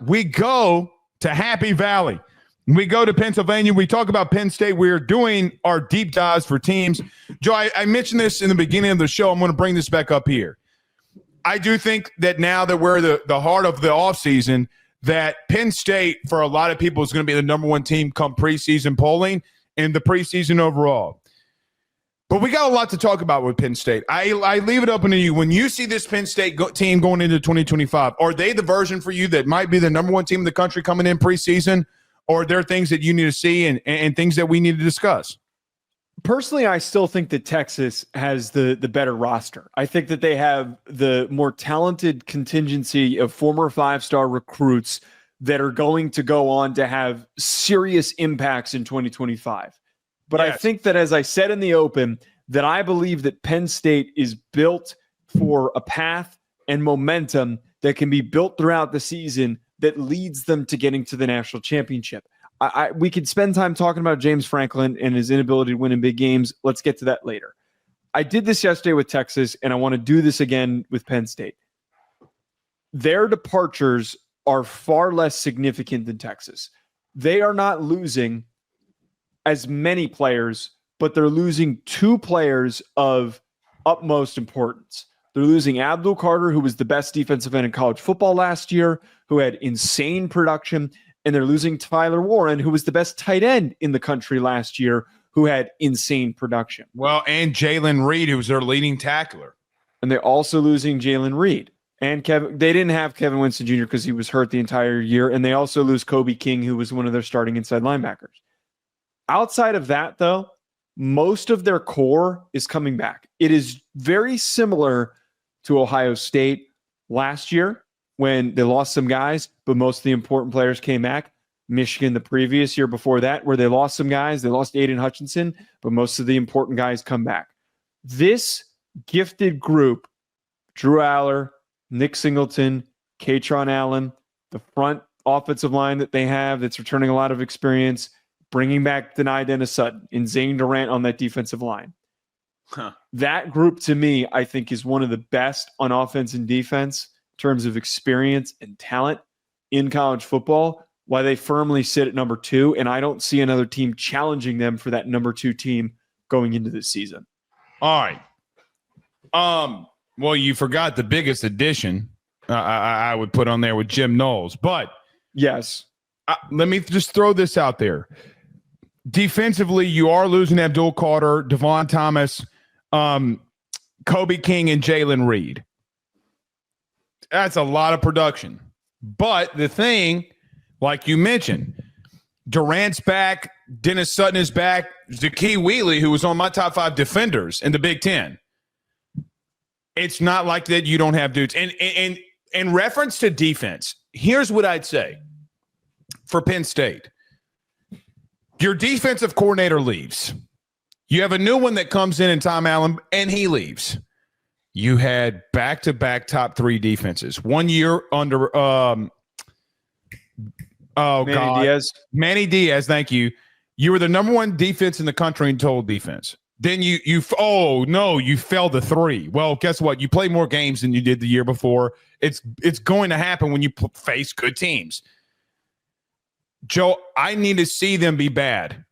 we go to Happy Valley. We go to Pennsylvania. We talk about Penn State. We're doing our deep dives for teams. Joe, I mentioned this in the beginning of the show. I'm going to bring this back up here. I do think that now that we're the heart of the offseason, that Penn State, for a lot of people, is going to be the number one team come preseason polling and the preseason overall. But we got a lot to talk about with Penn State. I leave it open to you. When you see this Penn State team going into 2025, are they the version for you that might be the number one team in the country coming in preseason? Or are there things that you need to see and things that we need to discuss? Personally, I still think that Texas has the better roster. I think that they have the more talented contingency of former five-star recruits that are going to go on to have serious impacts in 2025. But yes. I think that, as I said in the open, that I believe that Penn State is built for a path and momentum that can be built throughout the season that leads them to getting to the national championship. We could spend time talking about James Franklin and his inability to win in big games. Let's get to that later. I did this yesterday with Texas, and I want to do this again with Penn State. Their departures are far less significant than Texas. They are not losing as many players, but they're losing two players of utmost importance. They're losing Abdul Carter, who was the best defensive end in college football last year, who had insane production, and they're losing Tyler Warren, who was the best tight end in the country last year, who had insane production. Well, and Jalen Reed, who was their leading tackler. And they're also losing Jalen Reed. And they didn't have Kevin Winston Jr. because he was hurt the entire year, and they also lose Kobe King, who was one of their starting inside linebackers. Outside of that, though, most of their core is coming back. It is very similar to Ohio State last year when they lost some guys, but most of the important players came back. Michigan the previous year before that, where they lost some guys. They lost Aiden Hutchinson, but most of the important guys come back. This gifted group, Drew Allar, Nick Singleton, Kaytron Allen, the front offensive line that they have that's returning a lot of experience, bringing back Denai Dennis Sutton and Zane Durant on that defensive line. That group, to me, I think is one of the best on offense and defense in terms of experience and talent in college football, why they firmly sit at number 2, and I don't see another team challenging them for that number 2 team going into this season. All right. Well, you forgot the biggest addition I would put on there with Jim Knowles, but yes, let me just throw this out there. Defensively, you are losing Abdul Carter, Devon Thomas, Kobe King, and Jalen Reed. That's a lot of production. But the thing, like you mentioned, Durant's back, Dennis Sutton is back, Zakee Wheatley, who was on my top 5 defenders in the Big Ten. It's not like that you don't have dudes. And in reference to defense, here's what I'd say for Penn State. Your defensive coordinator leaves. You have a new one that comes in Tom Allen, and he leaves. You had back-to-back top 3 defenses. 1 year under Manny Diaz, thank you. You were the number 1 defense in the country in total defense. Then you fell to 3. Well, guess what? You play more games than you did the year before. It's going to happen when you face good teams. Joe, I need to see them be bad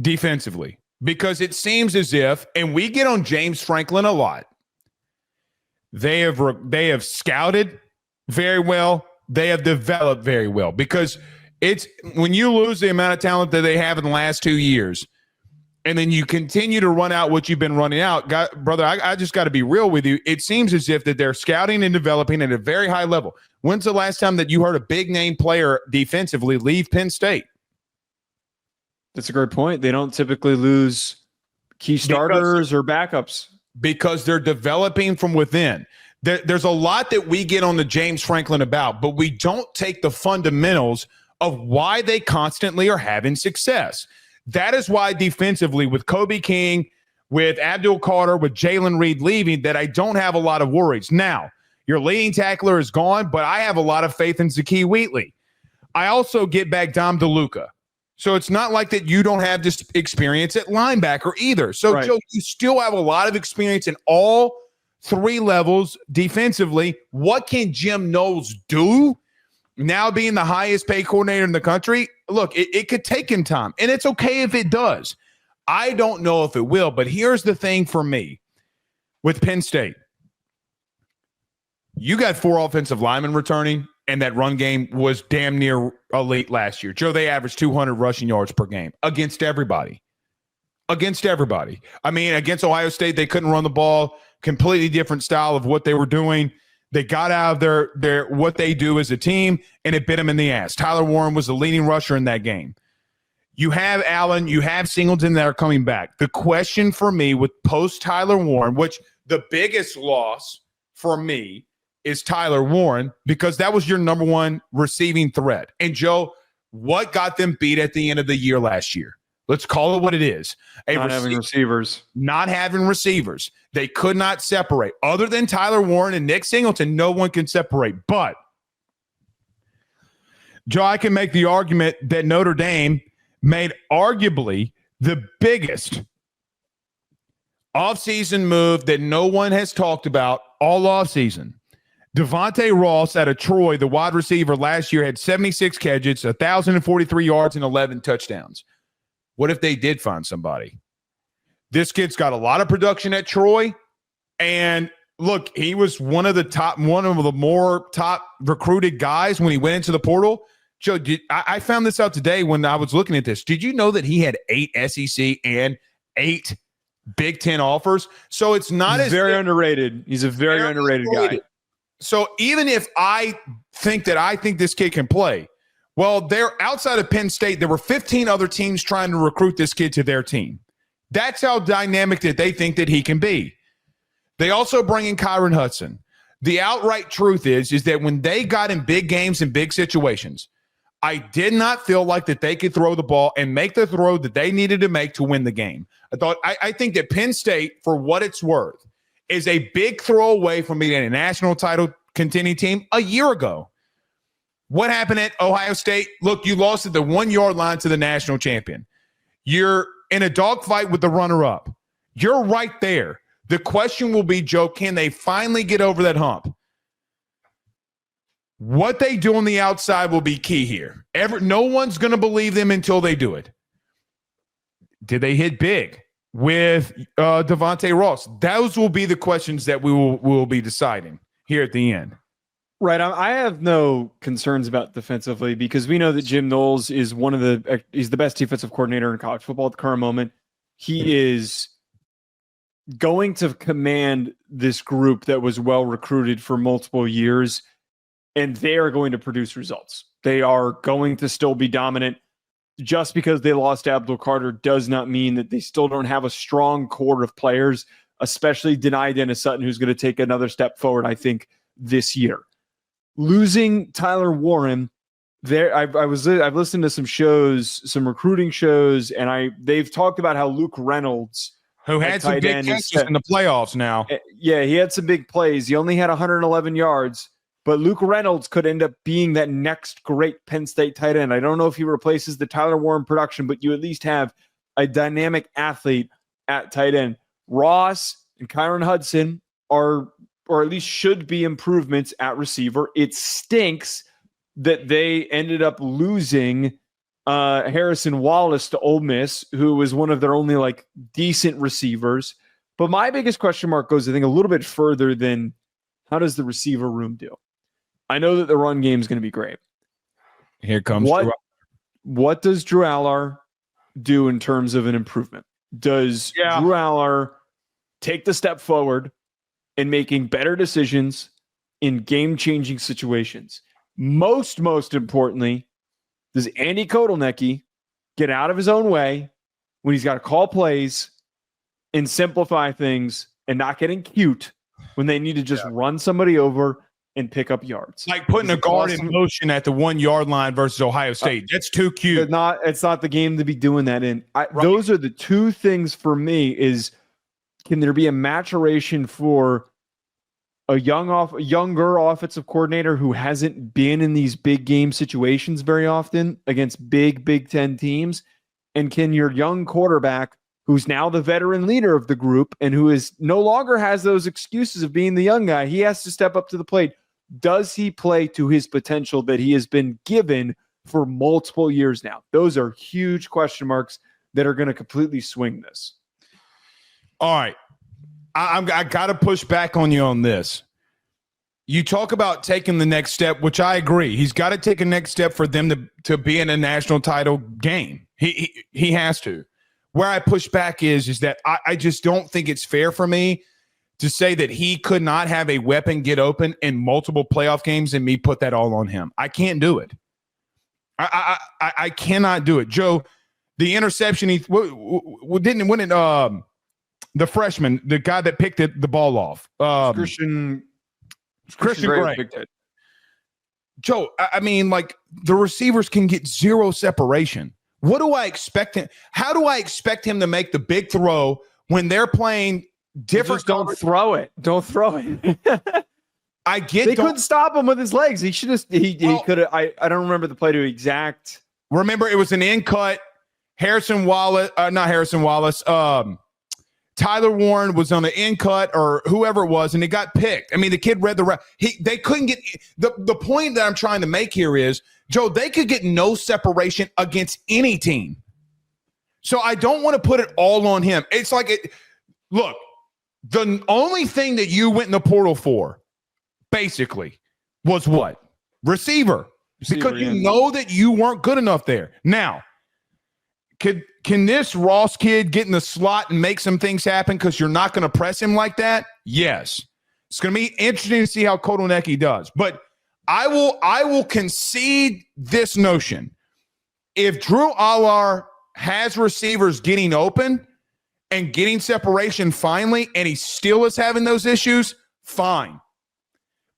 defensively because it seems as if, and we get on James Franklin a lot, they have scouted very well. They have developed very well because it's when you lose the amount of talent that they have in the last 2 years, and then you continue to run out what you've been running out, brother, I just got to be real with you. It seems as if that they're scouting and developing at a very high level. When's the last time that you heard a big-name player defensively leave Penn State? That's a great point. They don't typically lose key starters or backups. Because they're developing from within. There's a lot that we get on the James Franklin about, but we don't take the fundamentals of why they constantly are having success. That is why defensively with Kobe King, with Abdul Carter, with Jalen Reed leaving, that I don't have a lot of worries. Now, your leading tackler is gone, but I have a lot of faith in Zakee Wheatley. I also get back Dom DeLuca. So it's not like that you don't have this experience at linebacker either. So, right. Joe, you still have a lot of experience in all 3 levels defensively. What can Jim Knowles do? now being the highest paid coordinator in the country, look, it could take him time, and it's okay if it does. I don't know if it will, but here's the thing for me with Penn State. You got 4 offensive linemen returning, and that run game was damn near elite last year. Joe, they averaged 200 rushing yards per game against everybody. Against everybody. I mean, against Ohio State, they couldn't run the ball. Completely different style of what they were doing. They got out of their what they do as a team, and it bit them in the ass. Tyler Warren was the leading rusher in that game. You have Allen, you have Singleton that are coming back. The question for me with post-Tyler Warren, which the biggest loss for me is Tyler Warren, because that was your number one receiving threat. And, Joe, what got them beat at the end of the year last year? Let's call it what it is. Not having receivers. Not having receivers. They could not separate. Other than Tyler Warren and Nick Singleton, no one can separate. But, Joe, I can make the argument that Notre Dame made arguably the biggest offseason move that no one has talked about all offseason. Devontae Ross out of Troy, the wide receiver last year, had 76 catches, 1,043 yards, and 11 touchdowns. What if they did find somebody? This kid's got a lot of production at Troy, and look, he was one of the more top recruited guys when he went into the portal. Joe, I found this out today when I was looking at this. Did you know that he had 8 SEC and 8 Big Ten offers? So it's not He's very underrated. He's a very underrated guy. So even if I think this kid can play, well, they're outside of Penn State. There were 15 other teams trying to recruit this kid to their team. That's how dynamic that they think that he can be. They also bring in Kaytron Hudson. The outright truth is that when they got in big games and big situations, I did not feel like that they could throw the ball and make the throw that they needed to make to win the game. I think that Penn State, for what it's worth, is a big throw away from being a national title contending team a year ago. What happened at Ohio State? Look, you lost at the 1-yard line to the national champion. You're in a dogfight with the runner-up. You're right there. The question will be, Joe, can they finally get over that hump? What they do on the outside will be key here. No one's going to believe them until they do it. Did they hit big with Devontae Ross? Those will be the questions that we will be deciding here at the end. Right. I have no concerns about defensively because we know that Jim Knowles is he's the best defensive coordinator in college football at the current moment. He is going to command this group that was well recruited for multiple years, and they are going to produce results. They are going to still be dominant. Just because they lost Abdul Carter does not mean that they still don't have a strong core of players, especially Denai Dennis Sutton, who's going to take another step forward, I think, this year. Losing Tyler Warren, I've listened to some shows, some recruiting shows, and they've talked about how Luke Reynolds, who had some big catches in the playoffs now. Yeah, he had some big plays. He only had 111 yards, but Luke Reynolds could end up being that next great Penn State tight end. I don't know if he replaces the Tyler Warren production, but you at least have a dynamic athlete at tight end. Ross and Kaytron Hudson are, or at least should be, improvements at receiver. It stinks that they ended up losing Harrison Wallace to Ole Miss, who was one of their only decent receivers. But my biggest question mark goes, I think, a little bit further than how does the receiver room do? I know that the run game is going to be great. Here comes what does Drew Allar do in terms of an improvement? Does Drew Allar take the step forward in making better decisions in game-changing situations? Most importantly, does Andy Kotelnicki get out of his own way when he's got to call plays and simplify things and not getting cute when they need to just run somebody over and pick up yards? Like putting a guard in motion at the 1-yard line versus Ohio State. That's too cute. It's not the game to be doing that in. Those are the two things for me is, can there be a maturation for a younger offensive coordinator who hasn't been in these big game situations very often against big Big Ten teams? And can your young quarterback, who's now the veteran leader of the group and who is no longer has those excuses of being the young guy, he has to step up to the plate. Does he play to his potential that he has been given for multiple years now? Those are huge question marks that are going to completely swing this. All right. I got to push back on you on this. You talk about taking the next step, which I agree. He's got to take a next step for them to be in a national title game. He has to. Where I push back is that I just don't think it's fair for me to say that he could not have a weapon get open in multiple playoff games and me put that all on him. I can't do it. I cannot do it. Joe, the interception, didn't win it. The freshman, the guy that picked the ball off. Christian Gray. Joe, I mean, like, the receivers can get zero separation. What do I expect him? How do I expect him to make the big throw when they're playing different? Just don't throw it. Don't throw it. I get they couldn't stop him with his legs. He should have. He could have. I don't remember the play to exact. Remember, it was an in cut. Not Harrison Wallace. Tyler Warren was on the in cut or whoever it was, and it got picked. I mean, the kid read the route. They couldn't get the point that I'm trying to make here is, Joe, they could get no separation against any team. So I don't want to put it all on him. It's like, look, the only thing that you went in the portal for, basically, was what? Receiver. Because you know that you weren't good enough there. Now, can this Ross kid get in the slot and make some things happen because you're not going to press him like that? Yes. It's going to be interesting to see how Kotelnicki does. But I will concede this notion. If Drew Allar has receivers getting open and getting separation finally, and he still is having those issues, fine.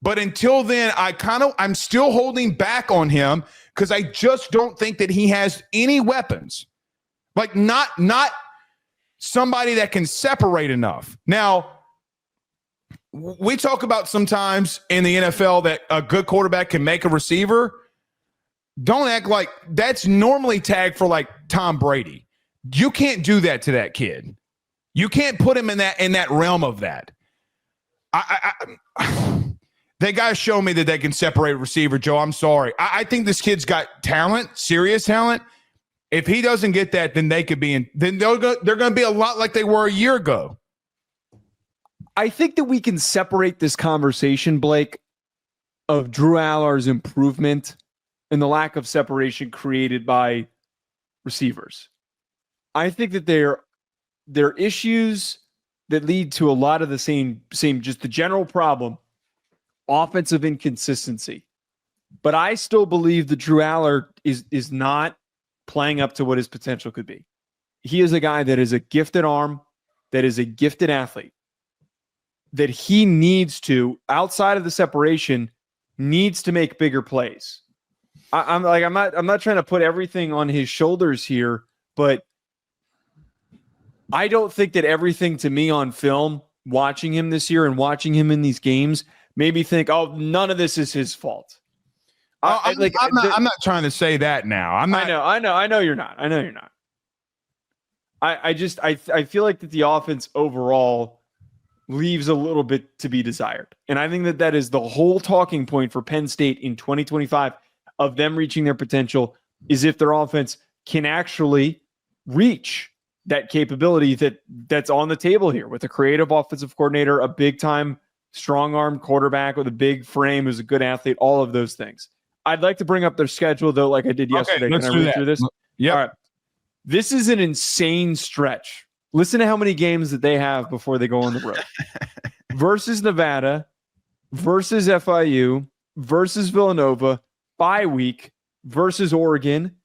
But until then, I'm still holding back on him because I just don't think that he has any weapons. Like, not somebody that can separate enough. Now, we talk about sometimes in the NFL that a good quarterback can make a receiver. Don't act like that's normally tagged for like Tom Brady. You can't do that to that kid. You can't put him in that realm of that. They got to show me that they can separate a receiver, Joe. I'm sorry. I think this kid's got talent, serious talent. If he doesn't get that, then they could be in. Then they're going to be a lot like they were a year ago. I think that we can separate this conversation, Blake, of Drew Allar's improvement and the lack of separation created by receivers. I think that there are issues that lead to a lot of the same, just the general problem, offensive inconsistency. But I still believe that Drew Allar is not playing up to what his potential could be. He is a guy that is a gifted arm, that is a gifted athlete, that he needs to, outside of the separation, needs to make bigger plays. I'm not trying to put everything on his shoulders here, but I don't think that everything to me on film, watching him this year and watching him in these games, made me think, oh, none of this is his fault. I'm not trying to say that now. I know you're not. I feel like that the offense overall leaves a little bit to be desired. And I think that is the whole talking point for Penn State in 2025 of them reaching their potential, is if their offense can actually reach that capability that's on the table here with a creative offensive coordinator, a big time strong arm quarterback with a big frame who's a good athlete, all of those things. I'd like to bring up their schedule, though, like I did yesterday. Let's Can I read through this? Yeah. All right. This is an insane stretch. Listen to how many games that they have before they go on the road. Versus Nevada, versus FIU, versus Villanova, bye week, versus Oregon,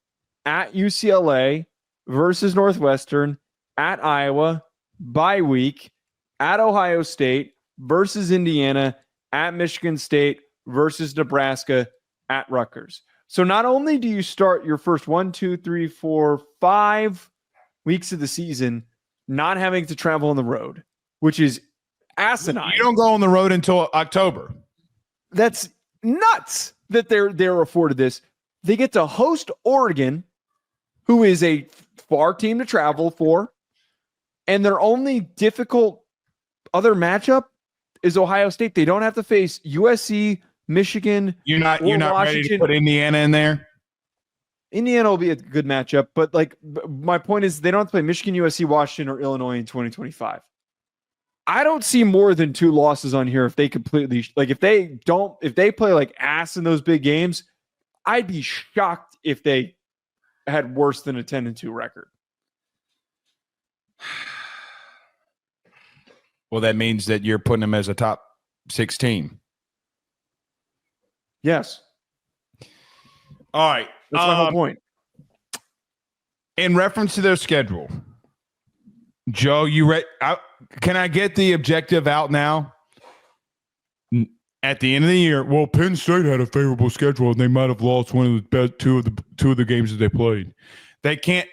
at UCLA, versus Northwestern, at Iowa, bye week, at Ohio State, versus Indiana, at Michigan State, versus Nebraska, at Rutgers. So not only do you start your first 5 weeks of the season not having to travel on the road, which is asinine. You don't go on the road until October. That's nuts that they're afforded this. They get to host Oregon, who is a far team to travel for, and their only difficult other matchup is Ohio State. They don't have to face USC, Michigan. You're not ready to put Indiana in there? Indiana will be a good matchup, but my point is they don't have to play Michigan, USC, Washington, or Illinois in 2025. I don't see more than 2 losses on here if they completely if they play like ass in those big games. I'd be shocked if they had worse than a 10-2 record. Well, that means that you're putting them as a top 6 team. Yes. All right. That's my whole point. In reference to their schedule, Joe, can I get the objective out now? At the end of the year, well, Penn State had a favorable schedule, and they might have lost one of the best two of the games that they played. They can't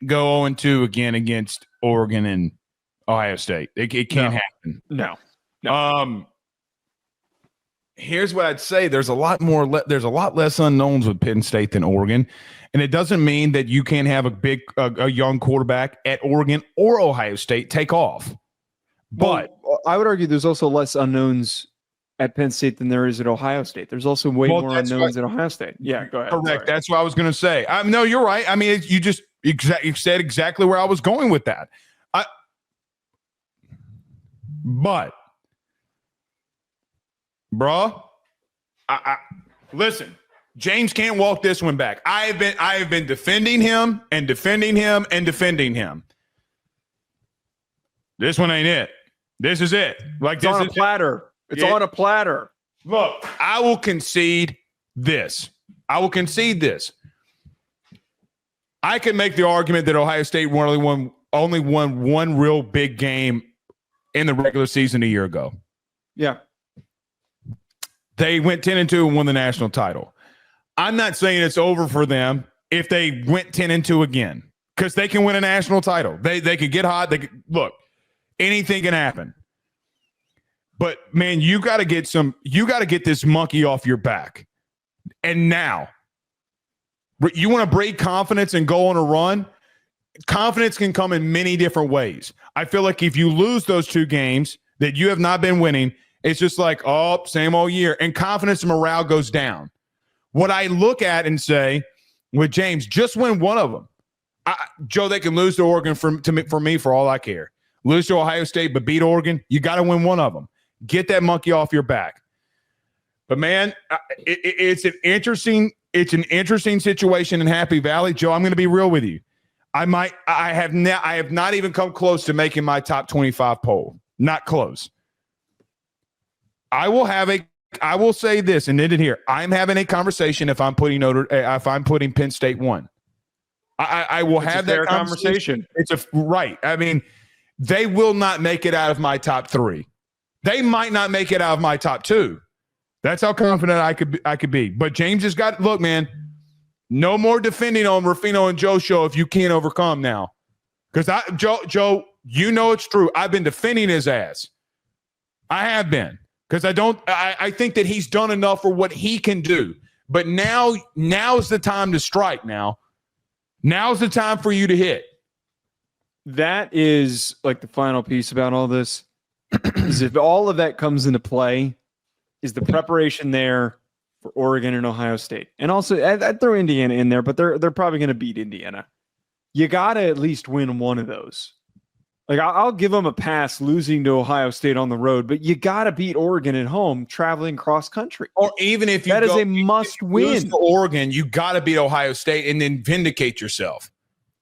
go 0-2 again against Oregon and Ohio State. It can't happen. No. Here's what I'd say: there's a lot less unknowns with Penn State than Oregon, and it doesn't mean that you can't have a young quarterback at Oregon or Ohio State take off. But I would argue there's also less unknowns at Penn State than there is at Ohio State. There's also way more unknowns at Ohio State. Yeah, go ahead. Correct. Sorry. That's what I was going to say. No, you're right. I mean, you said exactly where I was going with that. But, bruh, listen. James can't walk this one back. I have been defending him and defending him and defending him. This one ain't it. This is it. It's on a platter. It's on a platter. Look, I will concede this. I can make the argument that Ohio State only won one real big game in the regular season a year ago. Yeah. They went 10-2 and won the national title. I'm not saying it's over for them if they went 10-2 again, because they can win a national title. They could get hot. Look, anything can happen. But man, you got to get this monkey off your back. And now, you want to break confidence and go on a run? Confidence can come in many different ways. I feel like if you lose those 2 games that you have not been winning, it's just like, oh, same old year. And confidence and morale goes down. What I look at and say with James, just win one of them. Joe, they can lose to Oregon for me for all I care. Lose to Ohio State, but beat Oregon. You got to win one of them. Get that monkey off your back. But man, it's an interesting situation in Happy Valley. Joe, I'm going to be real with you. I have not even come close to making my top 25 poll. Not close. I will say this and end it here. I'm having a conversation if I'm putting Penn State 1. I will have that conversation. It's right. I mean, they will not make it out of my top 3. They might not make it out of my top 2. That's how confident I could be. But James has got, look, man, no more defending on Ruffino and Joe show if you can't overcome now. Because Joe, you know it's true. I've been defending his ass. I have been. Because I think that he's done enough for what he can do. But now's the time to strike now. Now's the time for you to hit. That is like the final piece about all this. Is if all of that comes into play, is the preparation there for Oregon and Ohio State. And also, I'd throw Indiana in there, but they're probably going to beat Indiana. You got to at least win one of those. Like, I'll give them a pass losing to Ohio State on the road, but you got to beat Oregon at home traveling cross country. Or even if that is a must win. Lose to Oregon, you got to beat Ohio State and then vindicate yourself.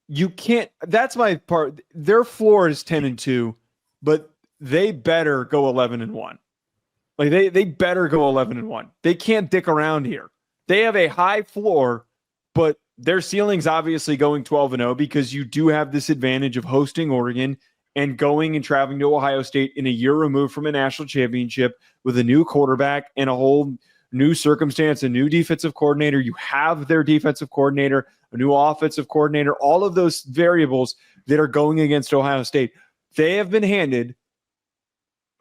You can't. That's my part. Their floor is 10-2, but they better go 11-1. Like they better go 11-1. They can't dick around here. They have a high floor, but their ceiling's obviously going 12-0 because you do have this advantage of hosting Oregon and going and traveling to Ohio State in a year removed from a national championship with a new quarterback and a whole new circumstance, a new defensive coordinator. You have their defensive coordinator, a new offensive coordinator, all of those variables that are going against Ohio State. They have been handed,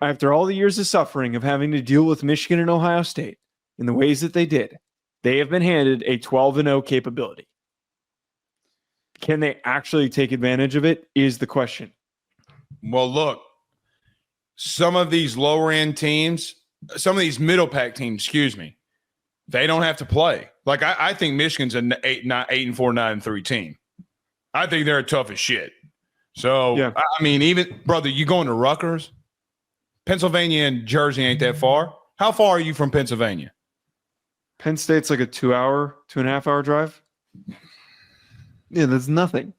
after all the years of suffering of having to deal with Michigan and Ohio State in the ways that they did, they have been handed a 12-0 capability. Can they actually take advantage of it is the question. Well, look, some of these lower end teams some of these middle pack teams, excuse me, they don't have to play. Like I think Michigan's an 8-4, 9-3 team. I think they're tough as shit. So yeah. I mean, even brother, you going to Rutgers? Pennsylvania and Jersey ain't that far. How far are you from Pennsylvania? Penn State's like a 2.5 hour drive. Yeah, that's nothing.